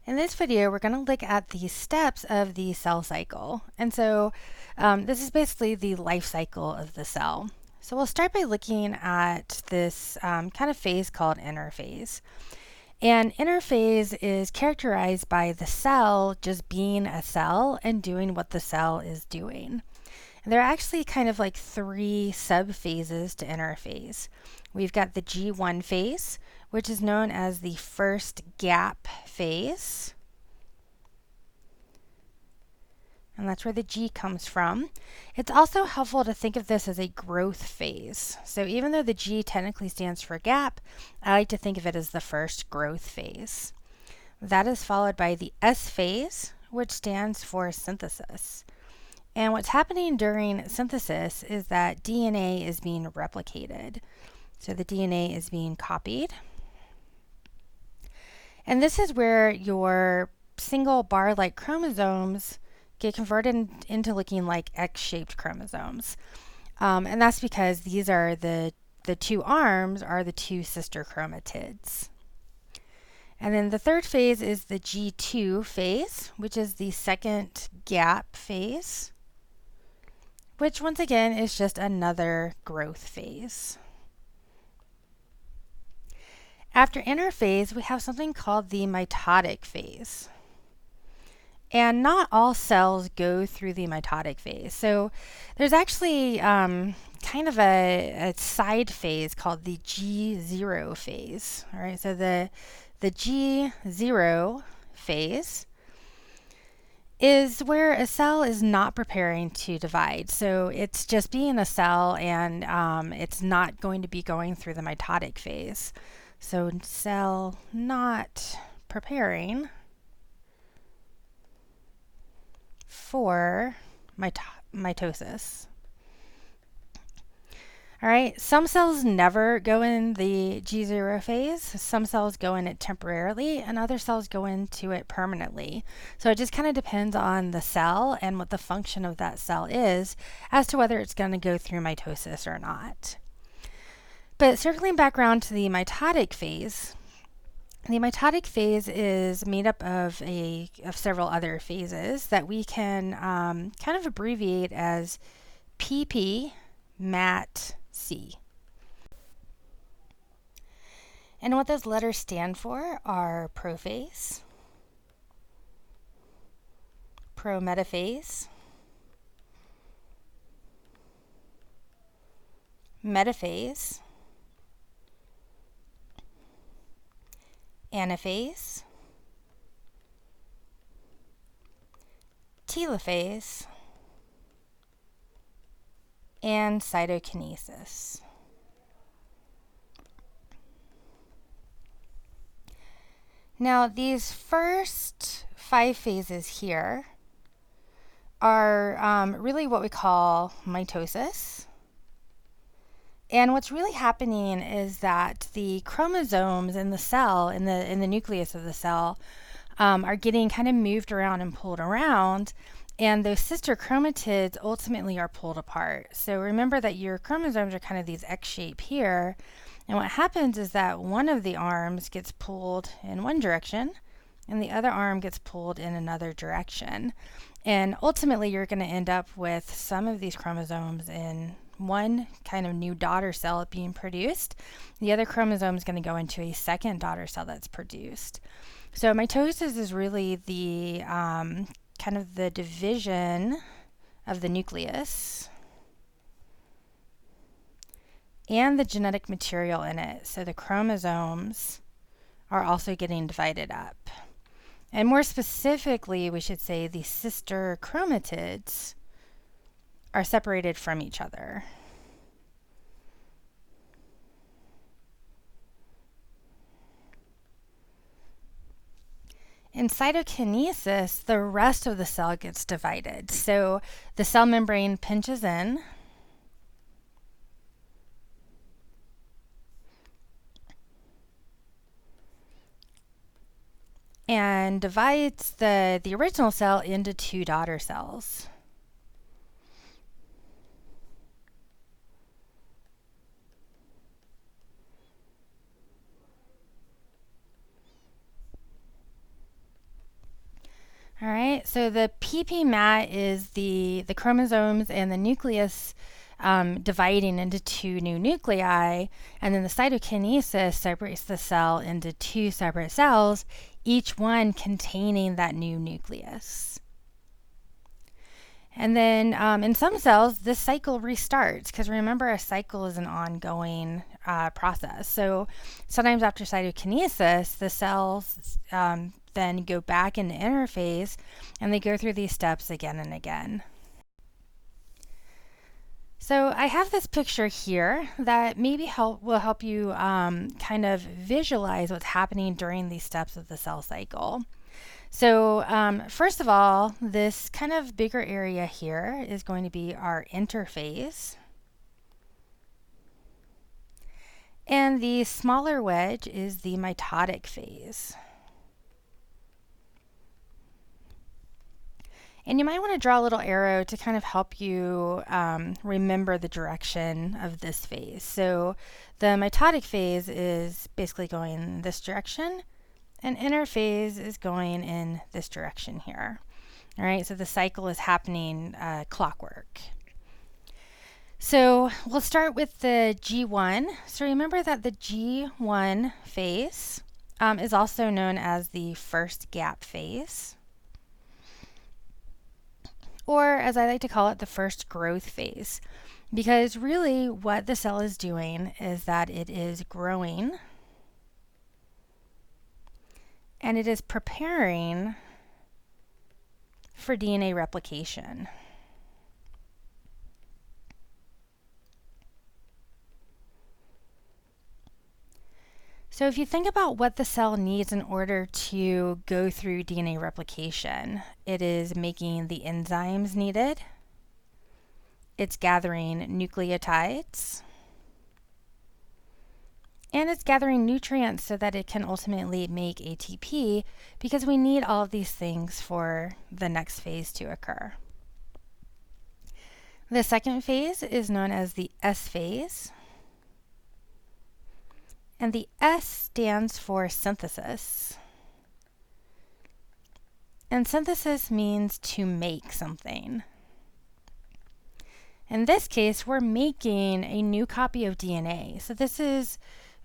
In this video, we're going to look at the steps of the cell cycle. And so this is basically the life cycle of the cell. So we'll start by looking at this kind of phase called interphase. And interphase is characterized by the cell just being a cell and doing what the cell is doing. And there are actually kind of like three subphases to interphase. We've got the G1 phase, which is known as the first gap phase. And that's where the G comes from. It's also helpful to think of this as a growth phase. So even though the G technically stands for gap, I like to think of it as the first growth phase. That is followed by the S phase, which stands for synthesis. And what's happening during synthesis is that DNA is being replicated. So the DNA is being copied. And this is where your single bar-like chromosomes get converted into looking like X-shaped chromosomes. And that's because these are the two arms are the two sister chromatids. And then the third phase is the G2 phase, which is the second gap phase, which once again is just another growth phase. After interphase, we have something called the mitotic phase. And not all cells go through the mitotic phase. So there's actually kind of a side phase called the G0 phase. All right, so the G0 phase is where a cell is not preparing to divide. So it's just being a cell and it's not going to be going through the mitotic phase. So cell not preparing for mitosis. All right, some cells never go in the G0 phase. Some cells go in it temporarily and other cells go into it permanently. So it just kind of depends on the cell and what the function of that cell is as to whether it's going to go through mitosis or not. But circling back around to the mitotic phase, the mitotic phase is made up of several other phases that we can kind of abbreviate as PP, MAT, C. And what those letters stand for are prophase, prometaphase, metaphase, anaphase, telophase, and cytokinesis. Now, these first 5 phases here are really what we call mitosis. And what's really happening is that the chromosomes in the cell, in the nucleus of the cell, are getting kind of moved around and pulled around, and those sister chromatids ultimately are pulled apart. So remember that your chromosomes are kind of these X shape here, and what happens is that one of the arms gets pulled in one direction, and the other arm gets pulled in another direction. And ultimately, you're going to end up with some of these chromosomes in one kind of new daughter cell being produced. The other chromosome is going to go into a second daughter cell that's produced. So mitosis is really the kind of the division of the nucleus and the genetic material in it. So the chromosomes are also getting divided up. And more specifically, we should say the sister chromatids are separated from each other. In cytokinesis, the rest of the cell gets divided. So the cell membrane pinches in, and divides the original cell into 2 daughter cells. All right, so the PP mat is the chromosomes and the nucleus dividing into two new nuclei, and then the cytokinesis separates the cell into two separate cells, each one containing that new nucleus. And then in some cells, this cycle restarts, because remember, a cycle is an ongoing process. So sometimes after cytokinesis, the cells then go back into interphase, and they go through these steps again and again. So I have this picture here that maybe will help you kind of visualize what's happening during these steps of the cell cycle. So first of all, this kind of bigger area here is going to be our interphase. And the smaller wedge is the mitotic phase. And you might want to draw a little arrow to kind of help you remember the direction of this phase. So the mitotic phase is basically going in this direction, and interphase is going in this direction here. All right, so the cycle is happening clockwork. So we'll start with the G1. So remember that the G1 phase is also known as the first gap phase, or as I like to call it, the first growth phase, because really what the cell is doing is that it is growing and it is preparing for DNA replication. So if you think about what the cell needs in order to go through DNA replication, it is making the enzymes needed, it's gathering nucleotides, and it's gathering nutrients so that it can ultimately make ATP, because we need all of these things for the next phase to occur. The second phase is known as the S phase. And the S stands for synthesis. And synthesis means to make something. In this case, we're making a new copy of DNA. So this is,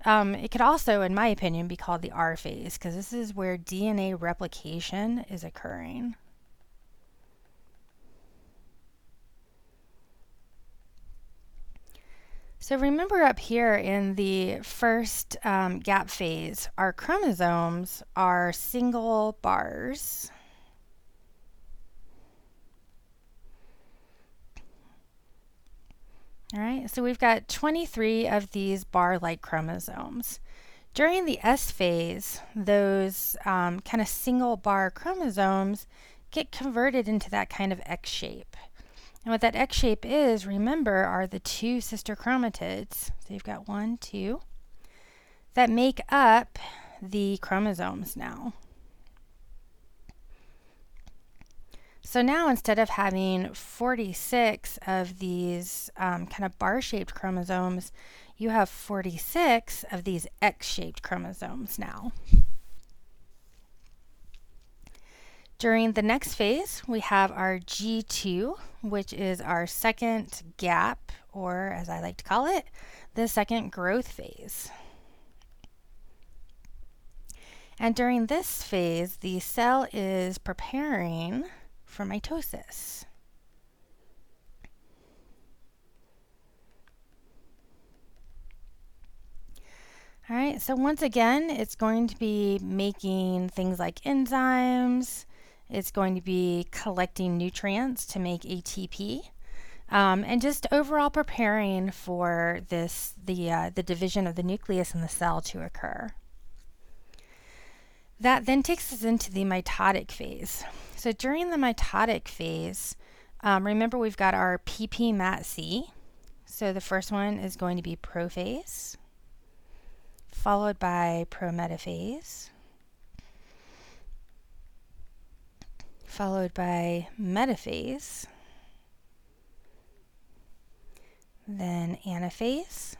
it could also, in my opinion, be called the R phase, because this is where DNA replication is occurring. So remember up here in the first gap phase, our chromosomes are single bars. All right, so we've got 23 of these bar-like chromosomes. During the S phase, those kind of single bar chromosomes get converted into that kind of X shape. And what that X shape is, remember, are the two sister chromatids. So you've got 1, 2, that make up the chromosomes now. So now instead of having 46 of these kind of bar-shaped chromosomes, you have 46 of these X-shaped chromosomes now. During the next phase, we have our G2, which is our second gap, or as I like to call it, the second growth phase. And during this phase, the cell is preparing for mitosis. All right, so once again, it's going to be making things like enzymes. It's going to be collecting nutrients to make ATP, and just overall preparing for the division of the nucleus in the cell to occur. That then takes us into the mitotic phase. So during the mitotic phase, remember we've got our PP-MAT-C. So the first one is going to be prophase, followed by prometaphase, followed by metaphase, then anaphase,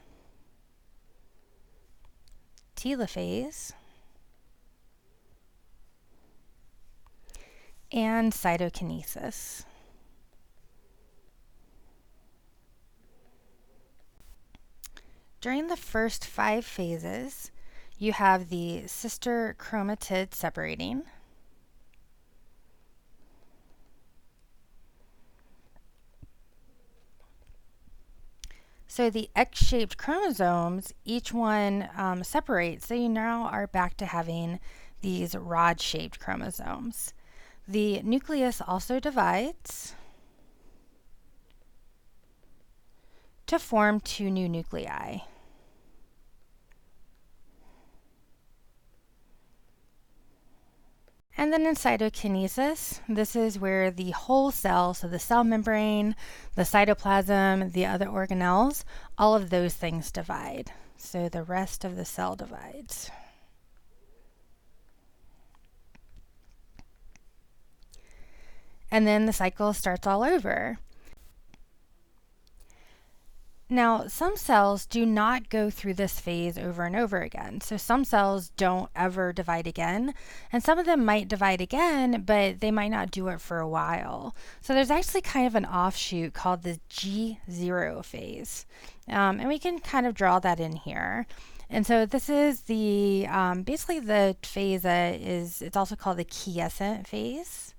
telophase, and cytokinesis. During the first 5 phases, you have the sister chromatid separating. So the X-shaped chromosomes, each one separates, so you now are back to having these rod-shaped chromosomes. The nucleus also divides to form 2 new nuclei. And then in cytokinesis, this is where the whole cell, so the cell membrane, the cytoplasm, the other organelles, all of those things divide. So the rest of the cell divides. And then the cycle starts all over. Now, some cells do not go through this phase over and over again. So some cells don't ever divide again, and some of them might divide again, but they might not do it for a while. So there's actually kind of an offshoot called the G0 phase. And we can kind of draw that in here. And so this is the, basically the phase that it's also called the quiescent phase,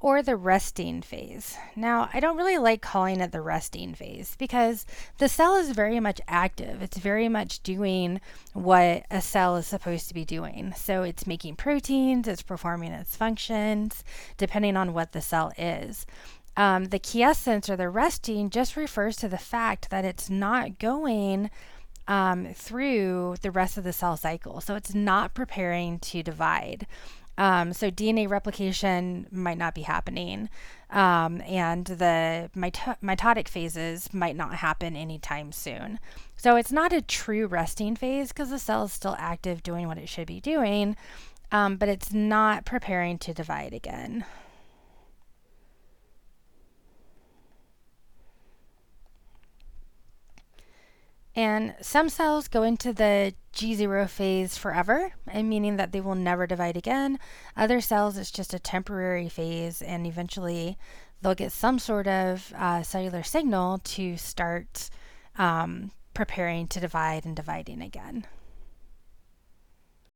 or the resting phase. Now, I don't really like calling it the resting phase because the cell is very much active. It's very much doing what a cell is supposed to be doing. So it's making proteins, it's performing its functions, depending on what the cell is. The quiescence or the resting just refers to the fact that it's not going through the rest of the cell cycle. So it's not preparing to divide. So DNA replication might not be happening, and the mitotic phases might not happen anytime soon. So it's not a true resting phase because the cell is still active doing what it should be doing, but it's not preparing to divide again. And some cells go into the G0 phase forever, and meaning that they will never divide again. Other cells, it's just a temporary phase, and eventually they'll get some sort of cellular signal to start preparing to divide and dividing again.